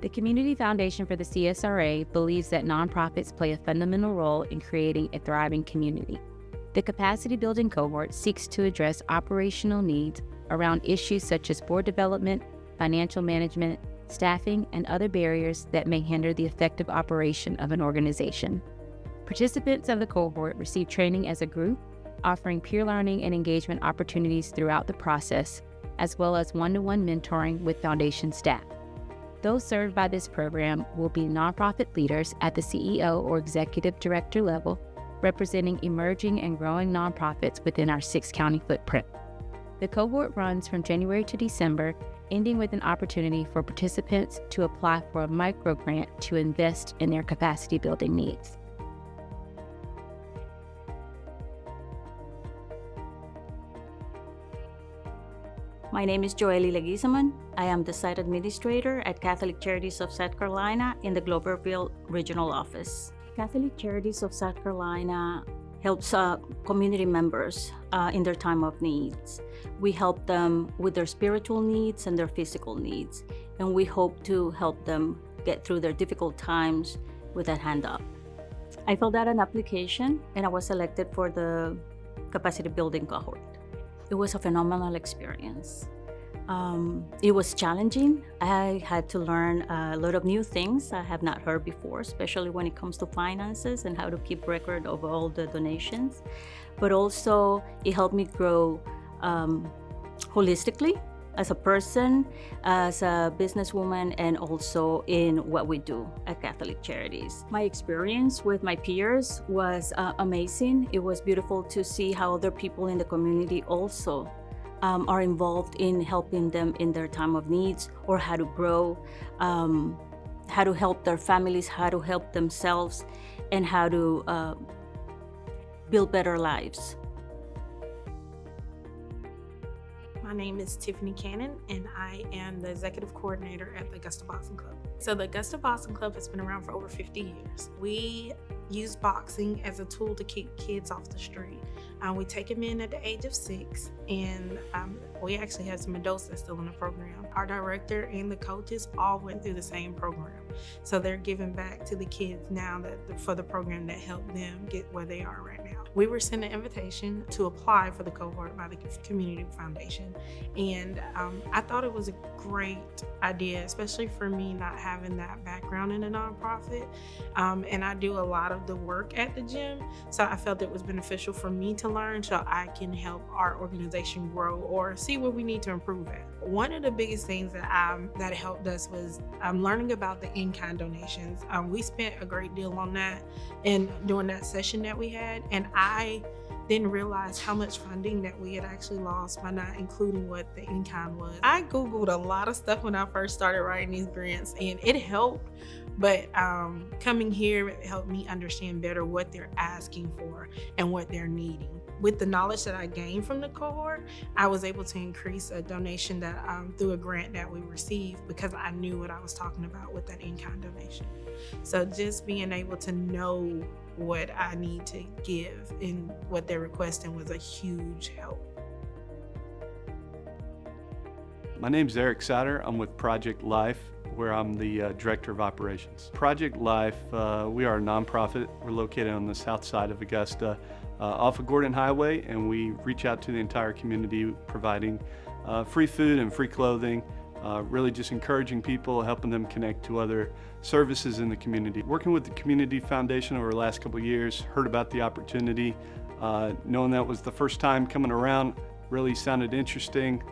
The Community Foundation for the CSRA believes that nonprofits play a fundamental role in creating a thriving community. The Capacity Building Cohort seeks to address operational needs around issues such as board development, financial management, staffing, and other barriers that may hinder the effective operation of an organization. Participants of the cohort receive training as a group, offering peer learning and engagement opportunities throughout the process, as well as one-to-one mentoring with Foundation staff. Those served by this program will be nonprofit leaders at the CEO or executive director level, representing emerging and growing nonprofits within our 6-county footprint. The cohort runs from January to December, ending with an opportunity for participants to apply for a micro grant to invest in their capacity building needs. My name is Joely Leguizamon. I am the site administrator at Catholic Charities of South Carolina in the Gloverville Regional Office. Catholic Charities of South Carolina helps community members in their time of needs. We help them with their spiritual needs and their physical needs, and we hope to help them get through their difficult times with that hand up. I filled out an application and I was selected for the Capacity Building Cohort. It was a phenomenal experience. It was challenging. I had to learn a lot of new things I have not heard before, especially when it comes to finances and how to keep record of all the donations. But also, it helped me grow holistically as a person, as a businesswoman, and also in what we do at Catholic Charities. My experience with my peers was amazing. It was beautiful to see how other people in the community also are involved in helping them in their time of needs, or how to grow, how to help their families, how to help themselves, and how to build better lives. My name is Tiffany Cannon, and I am the executive coordinator at the Augusta Boxing Club. So the Augusta Boxing Club has been around for over 50 years. We use boxing as a tool to keep kids off the street. We take them in at the age of 6, and we actually have some adults that's still in the program. Our director and the coaches all went through the same program. So they're giving back to the kids now for the program that helped them get where they are right now. We were sent an invitation to apply for the cohort by the Community Foundation, and I thought it was a great idea, especially for me not having that background in a nonprofit, and I do a lot of the work at the gym, so I felt it was beneficial for me to learn so I can help our organization grow or see where we need to improve at. One of the biggest things that helped us was learning about the in-kind donations. We spent a great deal on that and during that session that we had, and I didn't realize how much funding that we had actually lost by not including what the in-kind was. I Googled a lot of stuff when I first started writing these grants, and it helped, but coming here it helped me understand better what they're asking for and what they're needing. With the knowledge that I gained from the cohort, I was able to increase a donation that through a grant that we received, because I knew what I was talking about with that in-kind donation. So just being able to know what I need to give and what they're requesting was a huge help. My name's Eric Sider. I'm with Project Life, where I'm the Director of Operations. Project Life, we are a nonprofit. We're located on the south side of Augusta, off of Gordon Highway, and we reach out to the entire community providing free food and free clothing, really just encouraging people, helping them connect to other services in the community. Working with the Community Foundation over the last couple of years, heard about the opportunity, knowing that was the first time coming around, really sounded interesting.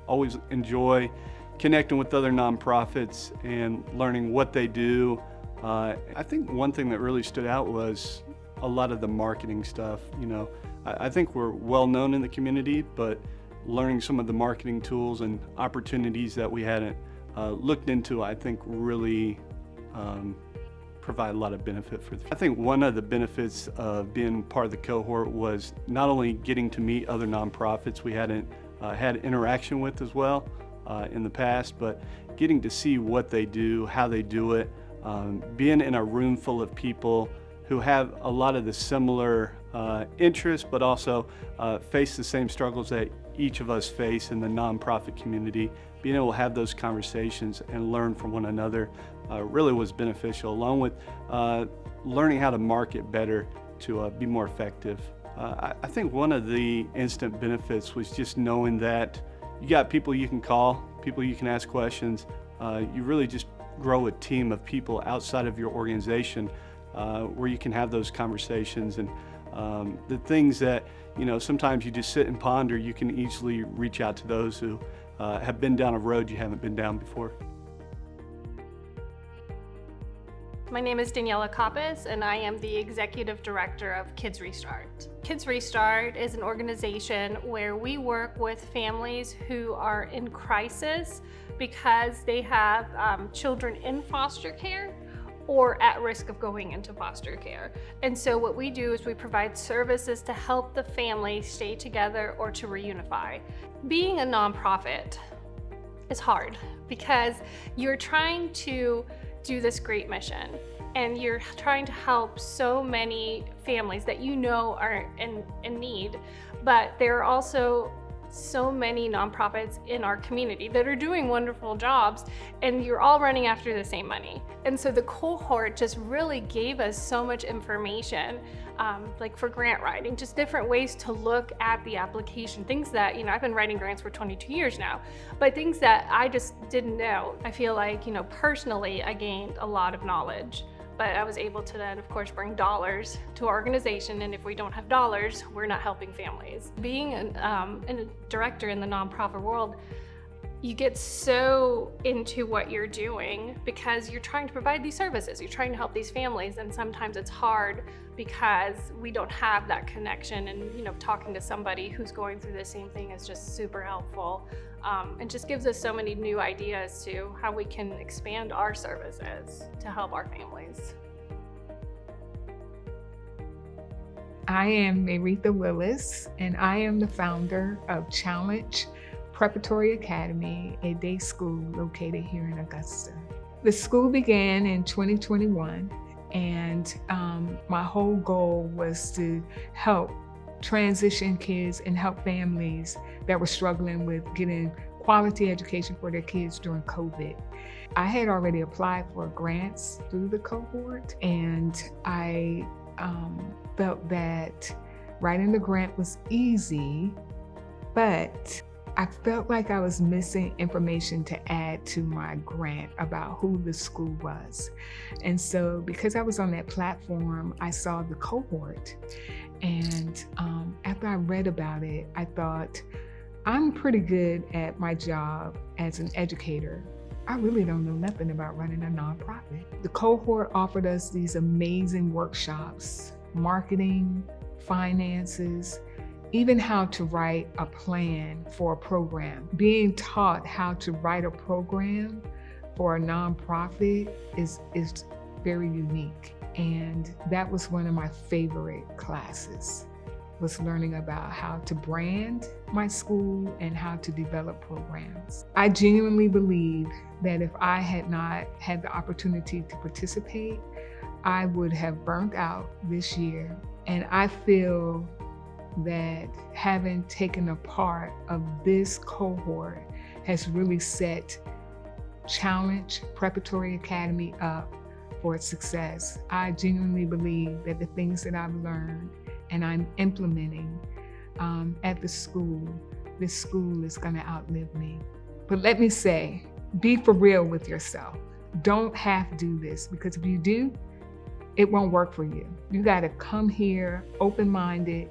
Always enjoy connecting with other nonprofits and learning what they do. I think one thing that really stood out was a lot of the marketing stuff. You know, I think we're well known in the community, but learning some of the marketing tools and opportunities that we hadn't looked into, I think really provide a lot of benefit for I think one of the benefits of being part of the cohort was not only getting to meet other nonprofits we hadn't had interaction with as well in the past, but getting to see what they do, how they do it, being in a room full of people who have a lot of the similar interests, but also face the same struggles that each of us face in the nonprofit community. Being able to have those conversations and learn from one another really was beneficial, along with learning how to market better to be more effective. I think one of the instant benefits was just knowing that you got people you can call, people you can ask questions. You really just grow a team of people outside of your organization where you can have those conversations, and the things that sometimes you just sit and ponder, you can easily reach out to those who have been down a road you haven't been down before. My name is Daniela Cappas, and I am the Executive Director of Kids Restart. Kids Restart is an organization where we work with families who are in crisis because they have children in foster care or at risk of going into foster care. And so what we do is we provide services to help the family stay together or to reunify. Being a nonprofit is hard because you're trying to do this great mission, and you're trying to help so many families that are in need, but there are also so many nonprofits in our community that are doing wonderful jobs, and you're all running after the same money. And so the cohort just really gave us so much information, like for grant writing, just different ways to look at the application, things that, I've been writing grants for 22 years now, but things that I just didn't know. I feel like, personally, I gained a lot of knowledge, but I was able to then, of course, bring dollars to our organization, and if we don't have dollars, we're not helping families. Being a director in the nonprofit world, you get so into what you're doing because you're trying to provide these services, you're trying to help these families, and sometimes it's hard because we don't have that connection, and talking to somebody who's going through the same thing is just super helpful, and just gives us so many new ideas to how we can expand our services to help our families. I am Aretha Willis, and I am the founder of Challenge Preparatory Academy, a day school located here in Augusta. The school began in 2021, and my whole goal was to help transition kids and help families that were struggling with getting quality education for their kids during COVID. I had already applied for grants through the cohort, and I felt that writing the grant was easy, but I felt like I was missing information to add to my grant about who the school was. And so because I was on that platform, I saw the cohort. And after I read about it, I thought, I'm pretty good at my job as an educator. I really don't know nothing about running a nonprofit. The cohort offered us these amazing workshops, marketing, finances, even how to write a plan for a program. Being taught how to write a program for a nonprofit is very unique. And that was one of my favorite classes, was learning about how to brand my school and how to develop programs. I genuinely believe that if I had not had the opportunity to participate, I would have burnt out this year. And I feel that having taken a part of this cohort has really set Challenge Preparatory Academy up for its success. I genuinely believe that the things that I've learned and I'm implementing at the school, this school is gonna outlive me. But let me say, be for real with yourself. Don't half do this, because if you do, it won't work for you. You gotta come here open-minded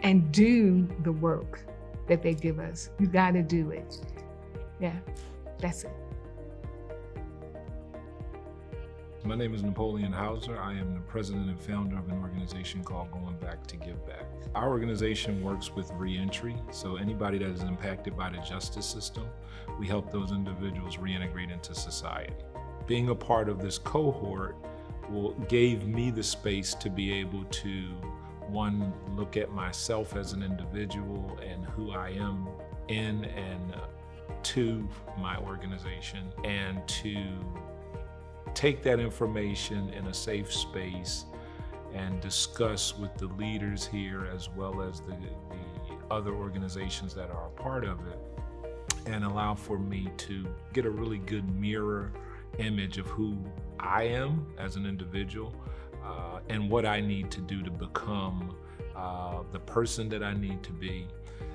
and do the work that they give us. You gotta do it. Yeah, that's it. My name is Napoleon Hauser. I am the president and founder of an organization called Going Back to Give Back. Our organization works with reentry, so anybody that is impacted by the justice system, we help those individuals reintegrate into society. Being a part of this cohort gave me the space to be able to, one, look at myself as an individual and who I am in and to my organization, and to take that information in a safe space and discuss with the leaders here as well as the other organizations that are a part of it, and allow for me to get a really good mirror image of who I am as an individual and what I need to do to become the person that I need to be,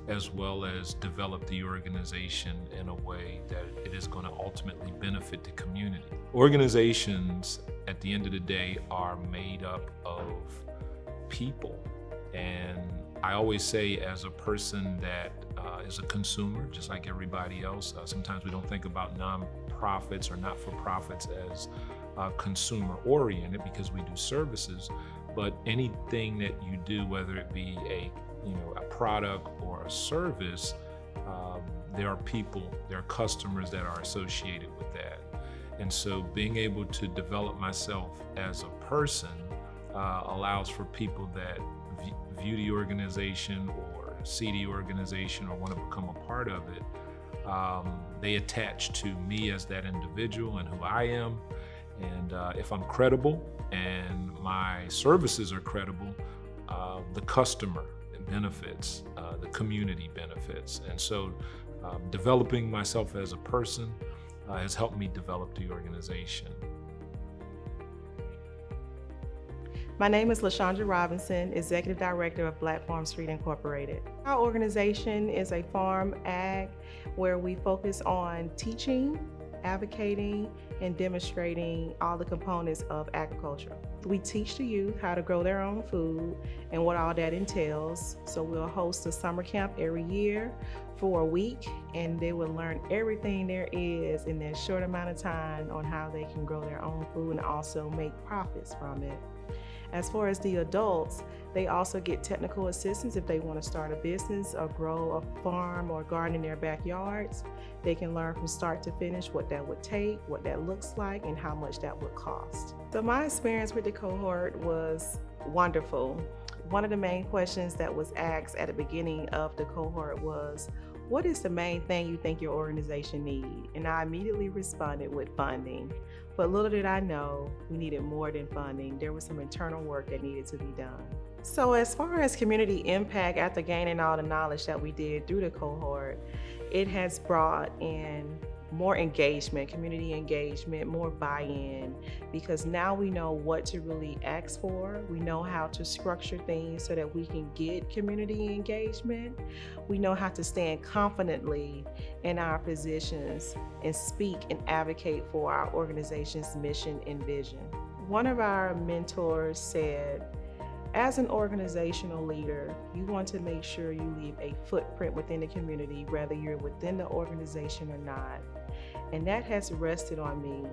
as well as develop the organization in a way that it is going to ultimately benefit the community. Organizations, at the end of the day, are made up of people. And I always say, as a person that is a consumer, just like everybody else, sometimes we don't think about nonprofits or not-for-profits as consumer-oriented because we do services, but anything that you do, whether it be a product or a service, there are people, there are customers that are associated with that. And so being able to develop myself as a person allows for people that view the organization or see the organization or want to become a part of it, they attach to me as that individual and who I am. And if I'm credible and my services are credible, the customer benefits, the community benefits. And so developing myself as a person has helped me develop the organization. My name is LaShondra Robinson, Executive Director of Black Farm Street Incorporated. Our organization is a farm ag where we focus on teaching, advocating, and demonstrating all the components of agriculture. We teach the youth how to grow their own food and what all that entails. So we'll host a summer camp every year for a week, and they will learn everything there is in that short amount of time on how they can grow their own food and also make profits from it. As far as the adults, they also get technical assistance if they want to start a business or grow a farm or garden in their backyards. They can learn from start to finish what that would take, what that looks like, and how much that would cost. So my experience with the cohort was wonderful. One of the main questions that was asked at the beginning of the cohort was, what is the main thing you think your organization needs? And I immediately responded with funding. But little did I know, we needed more than funding. There was some internal work that needed to be done. So as far as community impact, after gaining all the knowledge that we did through the cohort, it has brought in more engagement, community engagement, more buy-in, because now we know what to really ask for. We know how to structure things so that we can get community engagement. We know how to stand confidently in our positions and speak and advocate for our organization's mission and vision. One of our mentors said, as an organizational leader, you want to make sure you leave a footprint within the community, whether you're within the organization or not. And that has rested on me.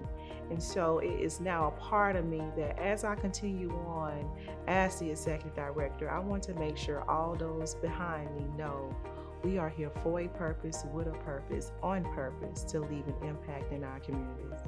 And so it is now a part of me that as I continue on as the executive director, I want to make sure all those behind me know we are here for a purpose, with a purpose, on purpose, to leave an impact in our communities.